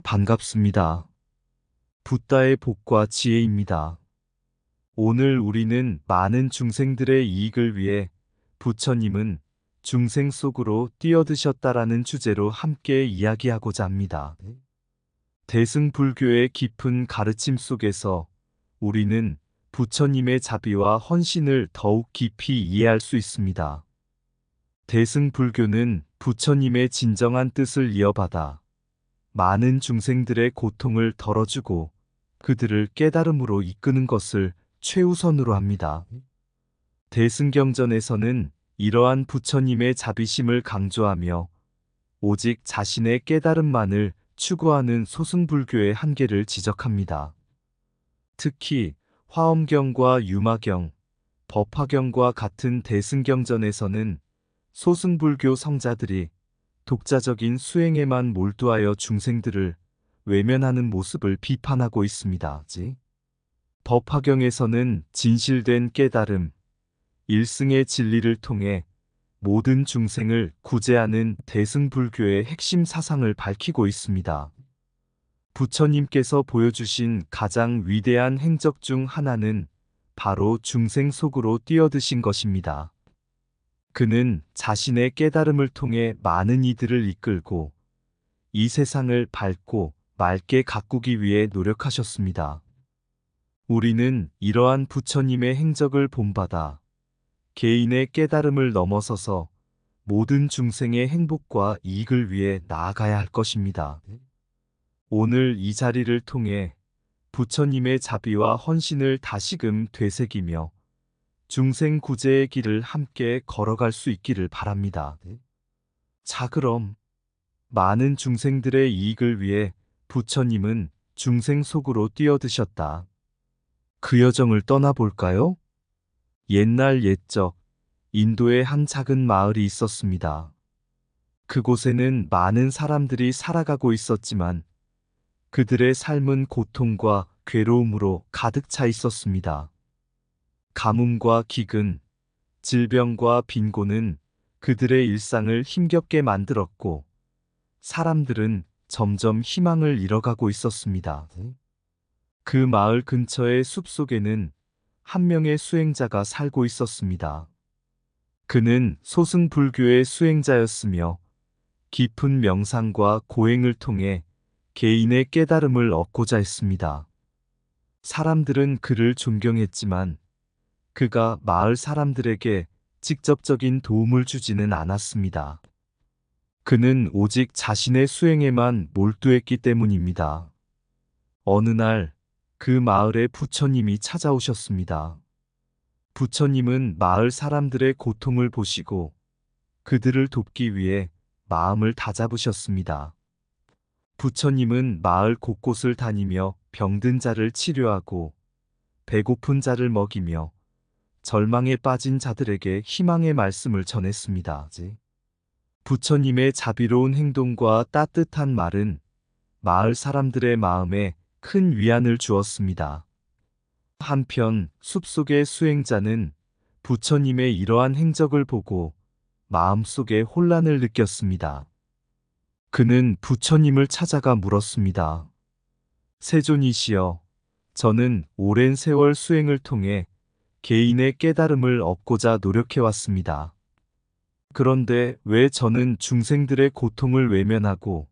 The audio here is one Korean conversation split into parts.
반갑습니다. 붓다의 복과 지혜입니다. 오늘 우리는 많은 중생들의 이익을 위해 부처님은 중생 속으로 뛰어드셨다라는 주제로 함께 이야기하고자 합니다. 대승불교의 깊은 가르침 속에서 우리는 부처님의 자비와 헌신을 더욱 깊이 이해할 수 있습니다. 대승불교는 부처님의 진정한 뜻을 이어받아 많은 중생들의 고통을 덜어주고 그들을 깨달음으로 이끄는 것을 최우선으로 합니다. 대승경전에서는 이러한 부처님의 자비심을 강조하며 오직 자신의 깨달음만을 추구하는 소승불교의 한계를 지적합니다. 특히 화엄경과 유마경, 법화경과 같은 대승경전에서는 소승불교 성자들이 독자적인 수행에만 몰두하여 중생들을 외면하는 모습을 비판하고 있습니다. 법화경에서는 진실된 깨달음, 일승의 진리를 통해 모든 중생을 구제하는 대승불교의 핵심 사상을 밝히고 있습니다. 부처님께서 보여주신 가장 위대한 행적 중 하나는 바로 중생 속으로 뛰어드신 것입니다. 그는 자신의 깨달음을 통해 많은 이들을 이끌고 이 세상을 밝고 맑게 가꾸기 위해 노력하셨습니다. 우리는 이러한 부처님의 행적을 본받아 개인의 깨달음을 넘어서서 모든 중생의 행복과 이익을 위해 나아가야 할 것입니다. 오늘 이 자리를 통해 부처님의 자비와 헌신을 다시금 되새기며 중생 구제의 길을 함께 걸어갈 수 있기를 바랍니다. 자, 그럼 많은 중생들의 이익을 위해 부처님은 중생 속으로 뛰어드셨다. 그 여정을 떠나볼까요? 옛날 옛적 인도의 한 작은 마을이 있었습니다. 그곳에는 많은 사람들이 살아가고 있었지만 그들의 삶은 고통과 괴로움으로 가득 차 있었습니다. 가뭄과 기근, 질병과 빈곤은 그들의 일상을 힘겹게 만들었고 사람들은 점점 희망을 잃어가고 있었습니다. 그 마을 근처의 숲속에는 한 명의 수행자가 살고 있었습니다. 그는 소승불교의 수행자였으며 깊은 명상과 고행을 통해 개인의 깨달음을 얻고자 했습니다. 사람들은 그를 존경했지만 그가 마을 사람들에게 직접적인 도움을 주지는 않았습니다. 그는 오직 자신의 수행에만 몰두했기 때문입니다. 어느 날 그 마을에 부처님이 찾아오셨습니다. 부처님은 마을 사람들의 고통을 보시고 그들을 돕기 위해 마음을 다잡으셨습니다. 부처님은 마을 곳곳을 다니며 병든 자를 치료하고 배고픈 자를 먹이며 절망에 빠진 자들에게 희망의 말씀을 전했습니다. 부처님의 자비로운 행동과 따뜻한 말은 마을 사람들의 마음에 큰 위안을 주었습니다. 한편 숲속의 수행자는 부처님의 이러한 행적을 보고 마음속에 혼란을 느꼈습니다. 그는 부처님을 찾아가 물었습니다. 세존이시여, 저는 오랜 세월 수행을 통해 개인의 깨달음을 얻고자 노력해왔습니다. 그런데 왜 저는 중생들의 고통을 외면하고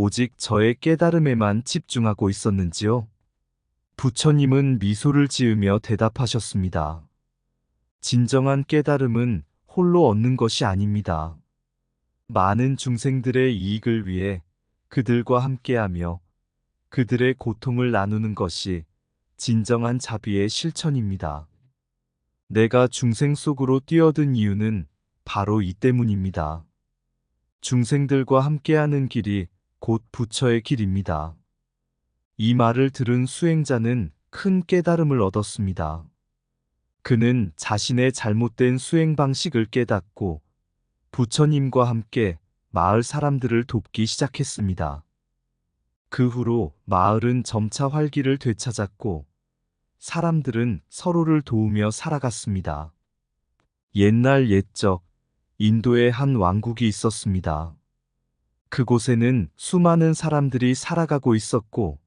오직 저의 깨달음에만 집중하고 있었는지요? 부처님은 미소를 지으며 대답하셨습니다. 진정한 깨달음은 홀로 얻는 것이 아닙니다. 많은 중생들의 이익을 위해 그들과 함께하며 그들의 고통을 나누는 것이 진정한 자비의 실천입니다. 내가 중생 속으로 뛰어든 이유는 바로 이 때문입니다. 중생들과 함께하는 길이 곧 부처의 길입니다. 이 말을 들은 수행자는 큰 깨달음을 얻었습니다. 그는 자신의 잘못된 수행 방식을 깨닫고 부처님과 함께 마을 사람들을 돕기 시작했습니다. 그 후로 마을은 점차 활기를 되찾았고 사람들은 서로를 도우며 살아갔습니다. 옛날 옛적 인도에 한 왕국이 있었습니다. 그곳에는 수많은 사람들이 살아가고 있었고,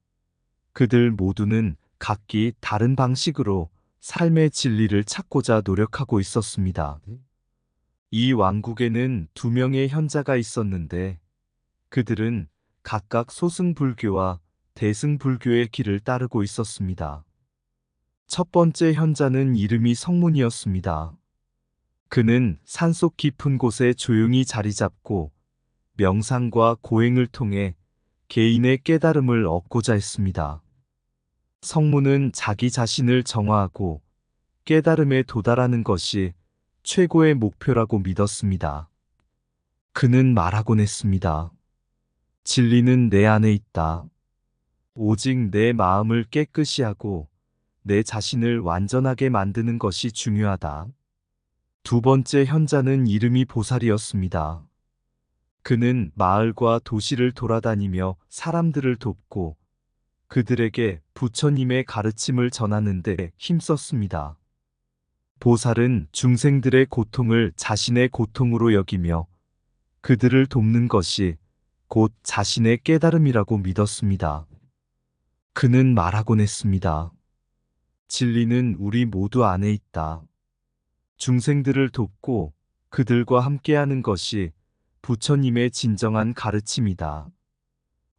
그들 모두는 각기 다른 방식으로 삶의 진리를 찾고자 노력하고 있었습니다. 이 왕국에는 두 명의 현자가 있었는데, 그들은 각각 소승불교와 대승불교의 길을 따르고 있었습니다. 첫 번째 현자는 이름이 성문이었습니다. 그는 산속 깊은 곳에 조용히 자리 잡고 명상과 고행을 통해 개인의 깨달음을 얻고자 했습니다. 성문은 자기 자신을 정화하고 깨달음에 도달하는 것이 최고의 목표라고 믿었습니다. 그는 말하곤 했습니다. 진리는 내 안에 있다. 오직 내 마음을 깨끗이 하고 내 자신을 완전하게 만드는 것이 중요하다. 두 번째 현자는 이름이 보살이었습니다. 그는 마을과 도시를 돌아다니며 사람들을 돕고 그들에게 부처님의 가르침을 전하는 데 힘썼습니다. 보살은 중생들의 고통을 자신의 고통으로 여기며 그들을 돕는 것이 곧 자신의 깨달음이라고 믿었습니다. 그는 말하곤 했습니다. 진리는 우리 모두 안에 있다. 중생들을 돕고 그들과 함께하는 것이 부처님의 진정한 가르침이다.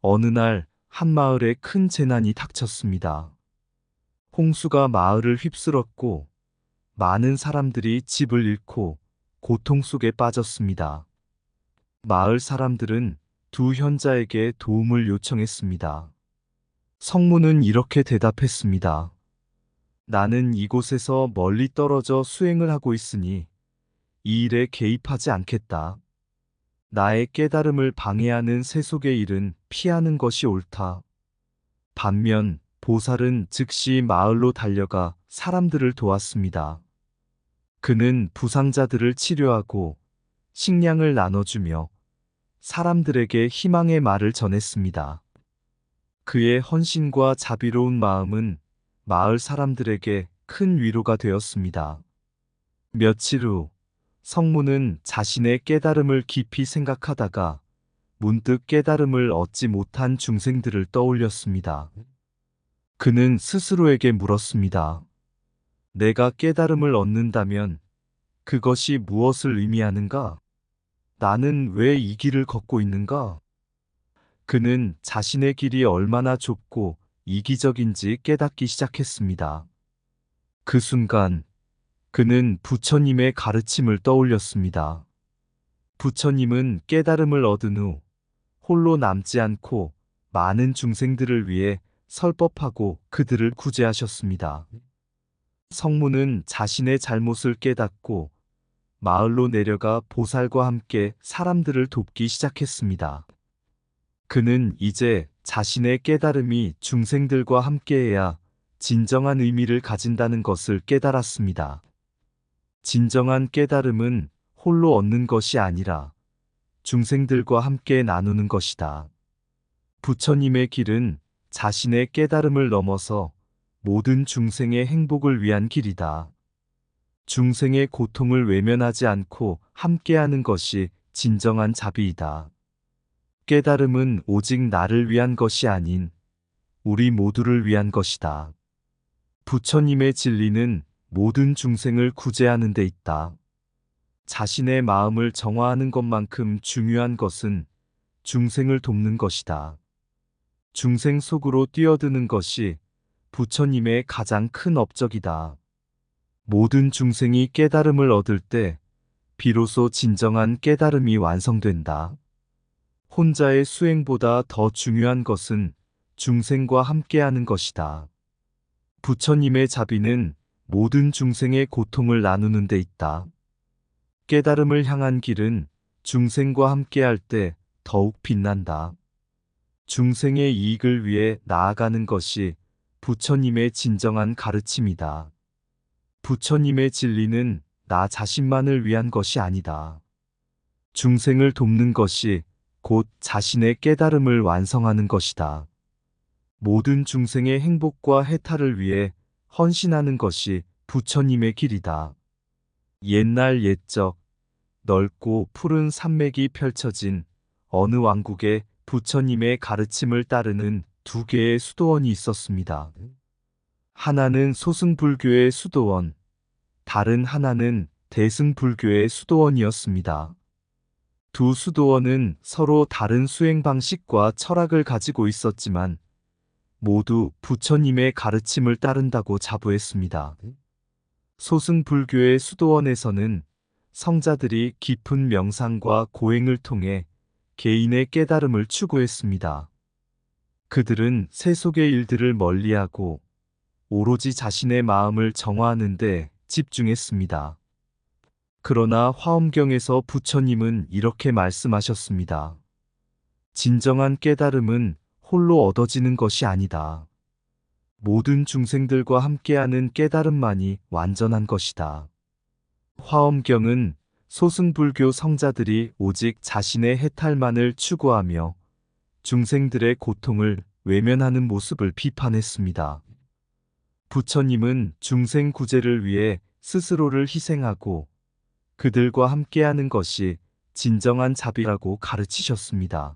어느 날 한 마을에 큰 재난이 닥쳤습니다. 홍수가 마을을 휩쓸었고 많은 사람들이 집을 잃고 고통 속에 빠졌습니다. 마을 사람들은 두 현자에게 도움을 요청했습니다. 성문은 이렇게 대답했습니다. 나는 이곳에서 멀리 떨어져 수행을 하고 있으니 이 일에 개입하지 않겠다. 나의 깨달음을 방해하는 세속의 일은 피하는 것이 옳다. 반면 보살은 즉시 마을로 달려가 사람들을 도왔습니다. 그는 부상자들을 치료하고 식량을 나눠주며 사람들에게 희망의 말을 전했습니다. 그의 헌신과 자비로운 마음은 마을 사람들에게 큰 위로가 되었습니다. 며칠 후 성문은 자신의 깨달음을 깊이 생각하다가 문득 깨달음을 얻지 못한 중생들을 떠올렸습니다. 그는 스스로에게 물었습니다. 내가 깨달음을 얻는다면 그것이 무엇을 의미하는가? 나는 왜 이 길을 걷고 있는가? 그는 자신의 길이 얼마나 좁고 이기적인지 깨닫기 시작했습니다. 그 순간 그는 부처님의 가르침을 떠올렸습니다. 부처님은 깨달음을 얻은 후 홀로 남지 않고 많은 중생들을 위해 설법하고 그들을 구제하셨습니다. 성문은 자신의 잘못을 깨닫고 마을로 내려가 보살과 함께 사람들을 돕기 시작했습니다. 그는 이제 자신의 깨달음이 중생들과 함께해야 진정한 의미를 가진다는 것을 깨달았습니다. 진정한 깨달음은 홀로 얻는 것이 아니라 중생들과 함께 나누는 것이다. 부처님의 길은 자신의 깨달음을 넘어서 모든 중생의 행복을 위한 길이다. 중생의 고통을 외면하지 않고 함께하는 것이 진정한 자비이다. 깨달음은 오직 나를 위한 것이 아닌 우리 모두를 위한 것이다. 부처님의 진리는 모든 중생을 구제하는 데 있다. 자신의 마음을 정화하는 것만큼 중요한 것은 중생을 돕는 것이다. 중생 속으로 뛰어드는 것이 부처님의 가장 큰 업적이다. 모든 중생이 깨달음을 얻을 때 비로소 진정한 깨달음이 완성된다. 혼자의 수행보다 더 중요한 것은 중생과 함께하는 것이다. 부처님의 자비는 모든 중생의 고통을 나누는 데 있다. 깨달음을 향한 길은 중생과 함께할 때 더욱 빛난다. 중생의 이익을 위해 나아가는 것이 부처님의 진정한 가르침이다. 부처님의 진리는 나 자신만을 위한 것이 아니다. 중생을 돕는 것이 곧 자신의 깨달음을 완성하는 것이다. 모든 중생의 행복과 해탈을 위해 헌신하는 것이 부처님의 길이다. 옛날 옛적 넓고 푸른 산맥이 펼쳐진 어느 왕국에 부처님의 가르침을 따르는 두 개의 수도원이 있었습니다. 하나는 소승불교의 수도원, 다른 하나는 대승불교의 수도원이었습니다. 두 수도원은 서로 다른 수행 방식과 철학을 가지고 있었지만 모두 부처님의 가르침을 따른다고 자부했습니다. 소승불교의 수도원에서는 성자들이 깊은 명상과 고행을 통해 개인의 깨달음을 추구했습니다. 그들은 세속의 일들을 멀리하고 오로지 자신의 마음을 정화하는 데 집중했습니다. 그러나 화엄경에서 부처님은 이렇게 말씀하셨습니다. 진정한 깨달음은 홀로 얻어지는 것이 아니다. 모든 중생들과 함께하는 깨달음만이 완전한 것이다. 화엄경은 소승불교 성자들이 오직 자신의 해탈만을 추구하며 중생들의 고통을 외면하는 모습을 비판했습니다. 부처님은 중생 구제를 위해 스스로를 희생하고 그들과 함께하는 것이 진정한 자비라고 가르치셨습니다.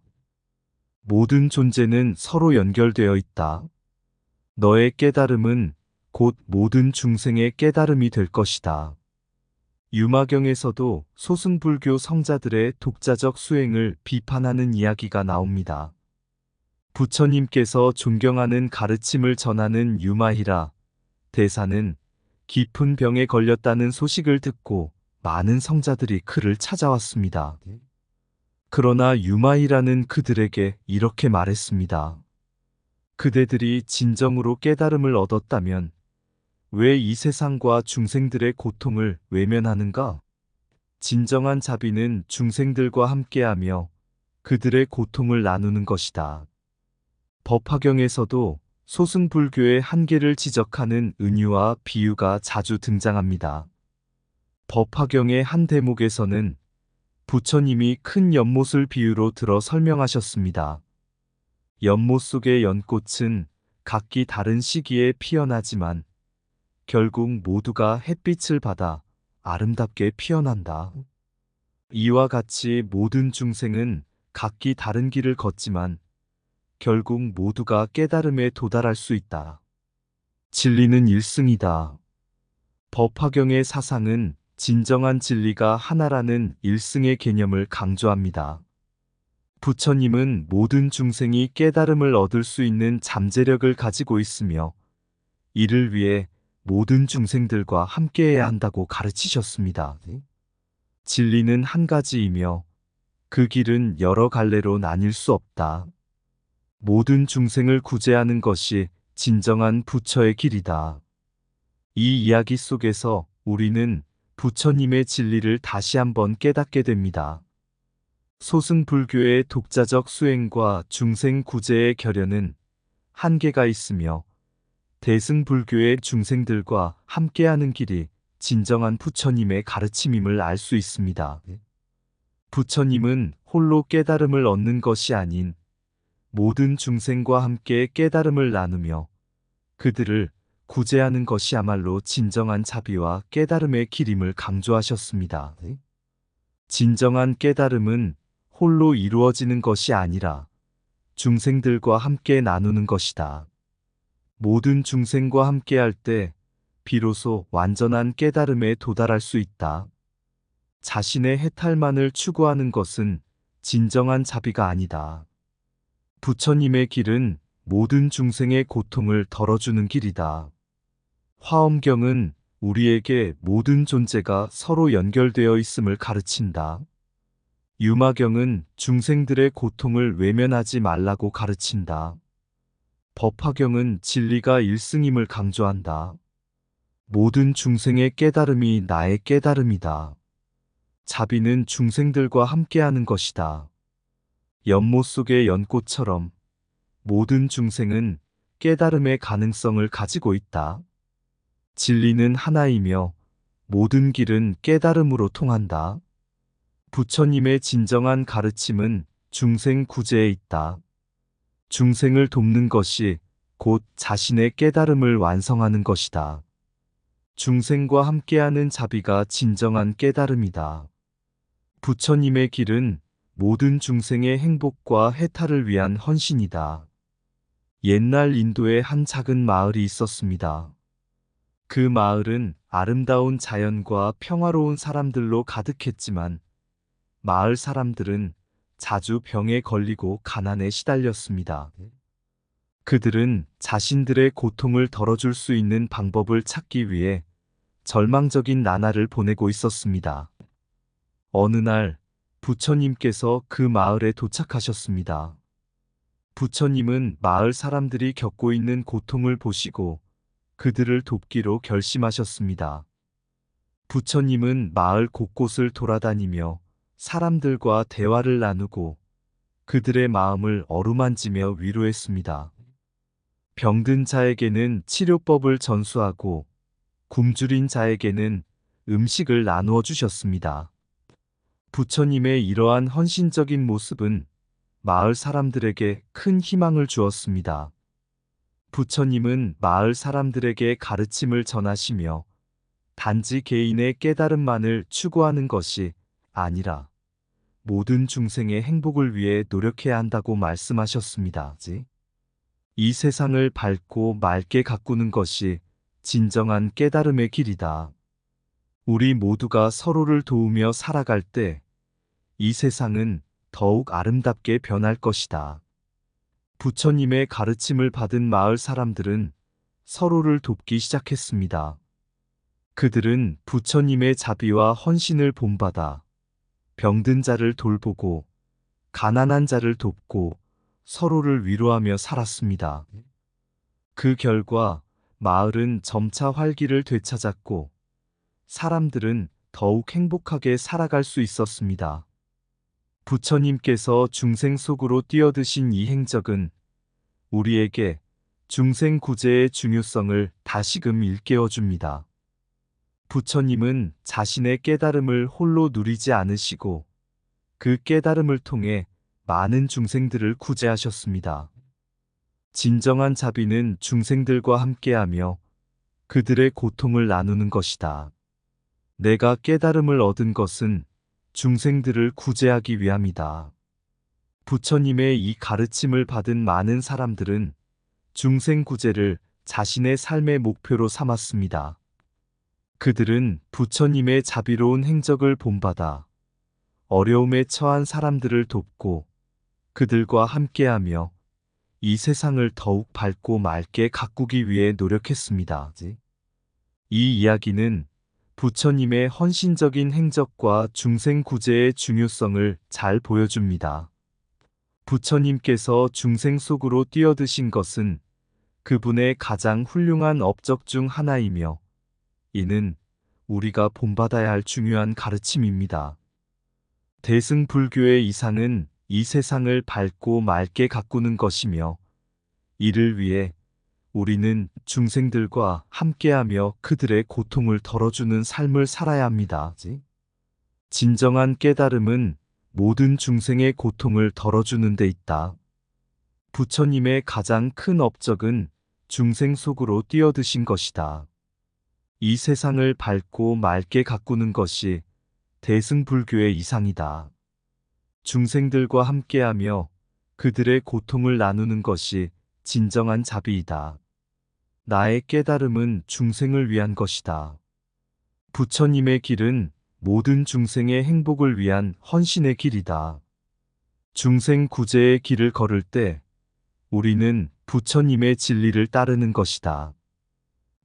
모든 존재는 서로 연결되어 있다. 너의 깨달음은 곧 모든 중생의 깨달음이 될 것이다. 유마경에서도 소승불교 성자들의 독자적 수행을 비판하는 이야기가 나옵니다. 부처님께서 존경하는 가르침을 전하는 유마히라 대사는 깊은 병에 걸렸다는 소식을 듣고 많은 성자들이 그를 찾아왔습니다. 그러나 유마히라는 그들에게 이렇게 말했습니다. 그대들이 진정으로 깨달음을 얻었다면 왜 이 세상과 중생들의 고통을 외면하는가? 진정한 자비는 중생들과 함께하며 그들의 고통을 나누는 것이다. 법화경에서도 소승불교의 한계를 지적하는 은유와 비유가 자주 등장합니다. 법화경의 한 대목에서는 부처님이 큰 연못을 비유로 들어 설명하셨습니다. 연못 속의 연꽃은 각기 다른 시기에 피어나지만 결국 모두가 햇빛을 받아 아름답게 피어난다. 이와 같이 모든 중생은 각기 다른 길을 걷지만 결국 모두가 깨달음에 도달할 수 있다. 진리는 일승이다. 법화경의 사상은 진정한 진리가 하나라는 일승의 개념을 강조합니다. 부처님은 모든 중생이 깨달음을 얻을 수 있는 잠재력을 가지고 있으며 이를 위해 모든 중생들과 함께해야 한다고 가르치셨습니다. 진리는 한 가지이며 그 길은 여러 갈래로 나뉠 수 없다. 모든 중생을 구제하는 것이 진정한 부처의 길이다. 이 이야기 속에서 우리는 부처님의 진리를 다시 한번 깨닫게 됩니다. 소승불교의 독자적 수행과 중생 구제의 결연은 한계가 있으며 대승불교의 중생들과 함께하는 길이 진정한 부처님의 가르침임을 알 수 있습니다. 부처님은 홀로 깨달음을 얻는 것이 아닌 모든 중생과 함께 깨달음을 나누며 그들을 구제하는 것이야말로 진정한 자비와 깨달음의 길임을 강조하셨습니다. 진정한 깨달음은 홀로 이루어지는 것이 아니라 중생들과 함께 나누는 것이다. 모든 중생과 함께할 때 비로소 완전한 깨달음에 도달할 수 있다. 자신의 해탈만을 추구하는 것은 진정한 자비가 아니다. 부처님의 길은 모든 중생의 고통을 덜어주는 길이다. 화엄경은 우리에게 모든 존재가 서로 연결되어 있음을 가르친다. 유마경은 중생들의 고통을 외면하지 말라고 가르친다. 법화경은 진리가 일승임을 강조한다. 모든 중생의 깨달음이 나의 깨달음이다. 자비는 중생들과 함께하는 것이다. 연못 속의 연꽃처럼 모든 중생은 깨달음의 가능성을 가지고 있다. 진리는 하나이며 모든 길은 깨달음으로 통한다. 부처님의 진정한 가르침은 중생 구제에 있다. 중생을 돕는 것이 곧 자신의 깨달음을 완성하는 것이다. 중생과 함께하는 자비가 진정한 깨달음이다. 부처님의 길은 모든 중생의 행복과 해탈을 위한 헌신이다. 옛날 인도에 한 작은 마을이 있었습니다. 그 마을은 아름다운 자연과 평화로운 사람들로 가득했지만 마을 사람들은 자주 병에 걸리고 가난에 시달렸습니다. 그들은 자신들의 고통을 덜어줄 수 있는 방법을 찾기 위해 절망적인 나날을 보내고 있었습니다. 어느 날 부처님께서 그 마을에 도착하셨습니다. 부처님은 마을 사람들이 겪고 있는 고통을 보시고 그들을 돕기로 결심하셨습니다. 부처님은 마을 곳곳을 돌아다니며 사람들과 대화를 나누고 그들의 마음을 어루만지며 위로했습니다. 병든 자에게는 치료법을 전수하고 굶주린 자에게는 음식을 나누어 주셨습니다. 부처님의 이러한 헌신적인 모습은 마을 사람들에게 큰 희망을 주었습니다. 부처님은 마을 사람들에게 가르침을 전하시며 단지 개인의 깨달음만을 추구하는 것이 아니라 모든 중생의 행복을 위해 노력해야 한다고 말씀하셨습니다. 이 세상을 밝고 맑게 가꾸는 것이 진정한 깨달음의 길이다. 우리 모두가 서로를 도우며 살아갈 때 이 세상은 더욱 아름답게 변할 것이다. 부처님의 가르침을 받은 마을 사람들은 서로를 돕기 시작했습니다. 그들은 부처님의 자비와 헌신을 본받아 병든 자를 돌보고 가난한 자를 돕고 서로를 위로하며 살았습니다. 그 결과 마을은 점차 활기를 되찾았고 사람들은 더욱 행복하게 살아갈 수 있었습니다. 부처님께서 중생 속으로 뛰어드신 이 행적은 우리에게 중생 구제의 중요성을 다시금 일깨워 줍니다. 부처님은 자신의 깨달음을 홀로 누리지 않으시고 그 깨달음을 통해 많은 중생들을 구제하셨습니다. 진정한 자비는 중생들과 함께하며 그들의 고통을 나누는 것이다. 내가 깨달음을 얻은 것은 중생들을 구제하기 위함이다. 부처님의 이 가르침을 받은 많은 사람들은 중생 구제를 자신의 삶의 목표로 삼았습니다. 그들은 부처님의 자비로운 행적을 본받아 어려움에 처한 사람들을 돕고 그들과 함께하며 이 세상을 더욱 밝고 맑게 가꾸기 위해 노력했습니다. 이 이야기는 부처님의 헌신적인 행적과 중생 구제의 중요성을 잘 보여줍니다. 부처님께서 중생 속으로 뛰어드신 것은 그분의 가장 훌륭한 업적 중 하나이며 이는 우리가 본받아야 할 중요한 가르침입니다. 대승불교의 이상은 이 세상을 밝고 맑게 가꾸는 것이며 이를 위해 우리는 중생들과 함께하며 그들의 고통을 덜어주는 삶을 살아야 합니다. 진정한 깨달음은 모든 중생의 고통을 덜어주는 데 있다. 부처님의 가장 큰 업적은 중생 속으로 뛰어드신 것이다. 이 세상을 밝고 맑게 가꾸는 것이 대승불교의 이상이다. 중생들과 함께하며 그들의 고통을 나누는 것이 진정한 자비이다. 나의 깨달음은 중생을 위한 것이다. 부처님의 길은 모든 중생의 행복을 위한 헌신의 길이다. 중생 구제의 길을 걸을 때 우리는 부처님의 진리를 따르는 것이다.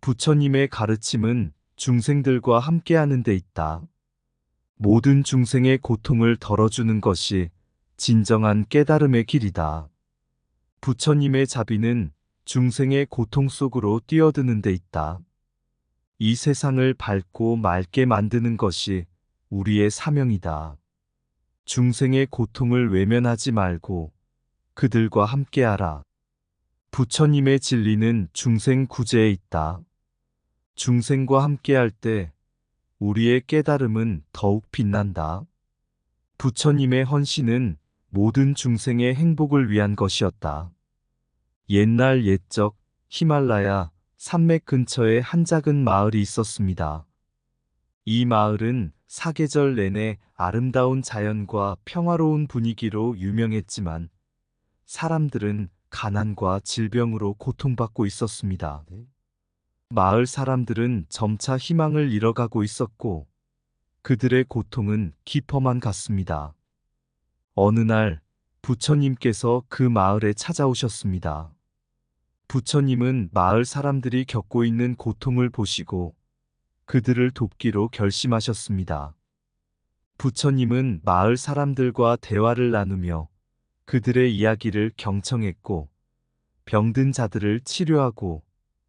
부처님의 가르침은 중생들과 함께하는 데 있다. 모든 중생의 고통을 덜어주는 것이 진정한 깨달음의 길이다. 부처님의 자비는 중생의 고통 속으로 뛰어드는 데 있다. 이 세상을 밝고 맑게 만드는 것이 우리의 사명이다. 중생의 고통을 외면하지 말고 그들과 함께하라. 부처님의 진리는 중생 구제에 있다. 중생과 함께할 때 우리의 깨달음은 더욱 빛난다. 부처님의 헌신은 모든 중생의 행복을 위한 것이었다. 옛날 옛적 히말라야 산맥 근처에 한 작은 마을이 있었습니다. 이 마을은 사계절 내내 아름다운 자연과 평화로운 분위기로 유명했지만 사람들은 가난과 질병으로 고통받고 있었습니다. 마을 사람들은 점차 희망을 잃어가고 있었고 그들의 고통은 깊어만 갔습니다. 어느 날 부처님께서 그 마을에 찾아오셨습니다. 부처님은 마을 사람들이 겪고 있는 고통을 보시고 그들을 돕기로 결심하셨습니다. 부처님은 마을 사람들과 대화를 나누며 그들의 이야기를 경청했고 병든 자들을 치료하고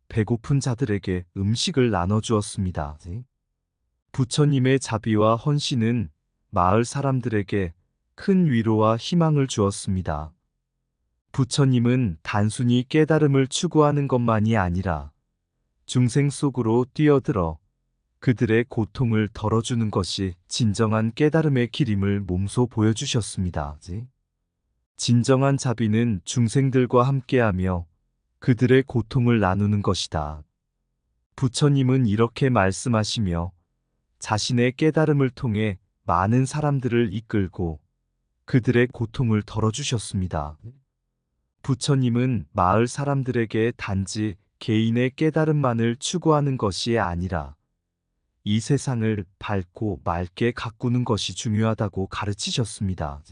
배고픈 자들에게 음식을 나눠주었습니다. 부처님의 자비와 헌신은 마을 사람들에게 큰 위로와 희망을 주었습니다. 부처님은 단순히 깨달음을 추구하는 것만이 아니라 중생 속으로 뛰어들어 그들의 고통을 덜어주는 것이 진정한 깨달음의 길임을 몸소 보여주셨습니다. 진정한 자비는 중생들과 함께하며 그들의 고통을 나누는 것이다. 부처님은 이렇게 말씀하시며 자신의 깨달음을 통해 많은 사람들을 이끌고 그들의 고통을 덜어주셨습니다. 부처님은 마을 사람들에게 단지 개인의 깨달음만을 추구하는 것이 아니라 이 세상을 밝고 맑게 가꾸는 것이 중요하다고 가르치셨습니다.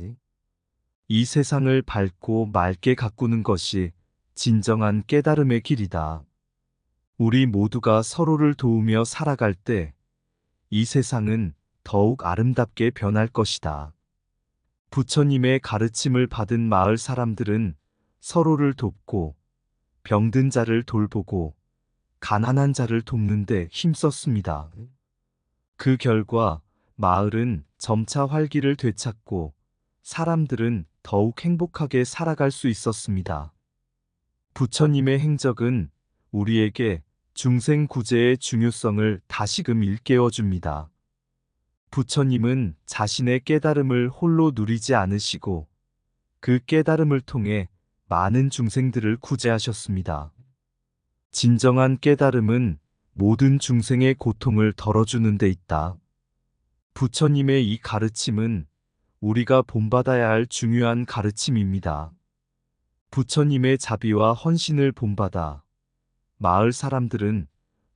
이 세상을 밝고 맑게 가꾸는 것이 진정한 깨달음의 길이다. 우리 모두가 서로를 도우며 살아갈 때 이 세상은 더욱 아름답게 변할 것이다. 부처님의 가르침을 받은 마을 사람들은 서로를 돕고 병든 자를 돌보고 가난한 자를 돕는 데 힘썼습니다. 그 결과 마을은 점차 활기를 되찾고 사람들은 더욱 행복하게 살아갈 수 있었습니다. 부처님의 행적은 우리에게 중생 구제의 중요성을 다시금 일깨워 줍니다. 부처님은 자신의 깨달음을 홀로 누리지 않으시고 그 깨달음을 통해 많은 중생들을 구제하셨습니다. 진정한 깨달음은 모든 중생의 고통을 덜어주는 데 있다. 부처님의 이 가르침은 우리가 본받아야 할 중요한 가르침입니다. 부처님의 자비와 헌신을 본받아 마을 사람들은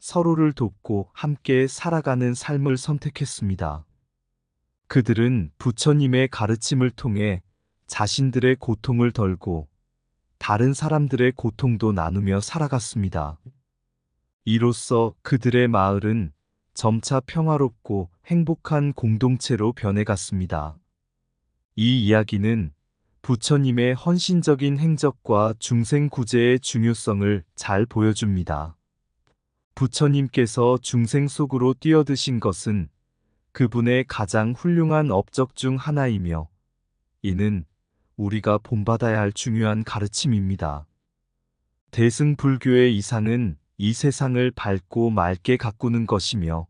서로를 돕고 함께 살아가는 삶을 선택했습니다. 그들은 부처님의 가르침을 통해 자신들의 고통을 덜고 다른 사람들의 고통도 나누며 살아갔습니다. 이로써 그들의 마을은 점차 평화롭고 행복한 공동체로 변해갔습니다. 이 이야기는 부처님의 헌신적인 행적과 중생 구제의 중요성을 잘 보여줍니다. 부처님께서 중생 속으로 뛰어드신 것은 그분의 가장 훌륭한 업적 중 하나이며 이는 우리가 본받아야 할 중요한 가르침입니다. 대승불교의 이상은 이 세상을 밝고 맑게 가꾸는 것이며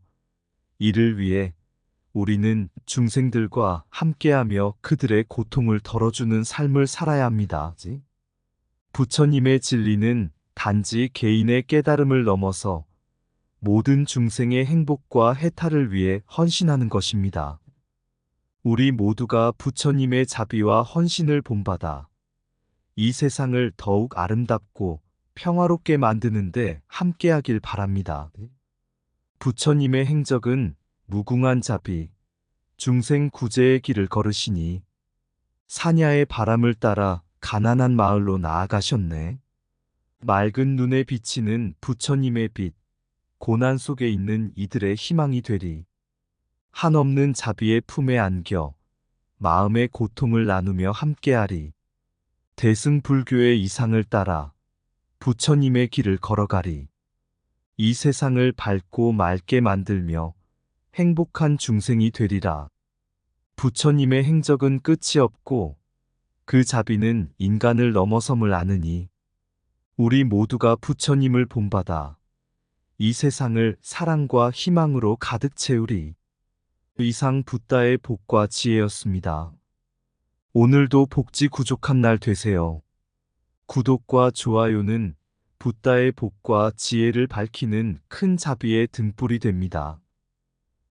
이를 위해 우리는 중생들과 함께하며 그들의 고통을 덜어주는 삶을 살아야 합니다. 부처님의 진리는 단지 개인의 깨달음을 넘어서 모든 중생의 행복과 해탈을 위해 헌신하는 것입니다. 우리 모두가 부처님의 자비와 헌신을 본받아 이 세상을 더욱 아름답고 평화롭게 만드는데 함께하길 바랍니다. 부처님의 행적은 무궁한 자비, 중생 구제의 길을 걸으시니 사냐의 바람을 따라 가난한 마을로 나아가셨네. 맑은 눈에 비치는 부처님의 빛, 고난 속에 있는 이들의 희망이 되리. 한없는 자비의 품에 안겨 마음의 고통을 나누며 함께하리. 대승불교의 이상을 따라 부처님의 길을 걸어가리. 이 세상을 밝고 맑게 만들며 행복한 중생이 되리라. 부처님의 행적은 끝이 없고 그 자비는 인간을 넘어섬을 아느니 우리 모두가 부처님을 본받아 이 세상을 사랑과 희망으로 가득 채우리. 이상 붓다의 복과 지혜였습니다. 오늘도 복지 구족한 날 되세요. 구독과 좋아요는 붓다의 복과 지혜를 밝히는 큰 자비의 등불이 됩니다.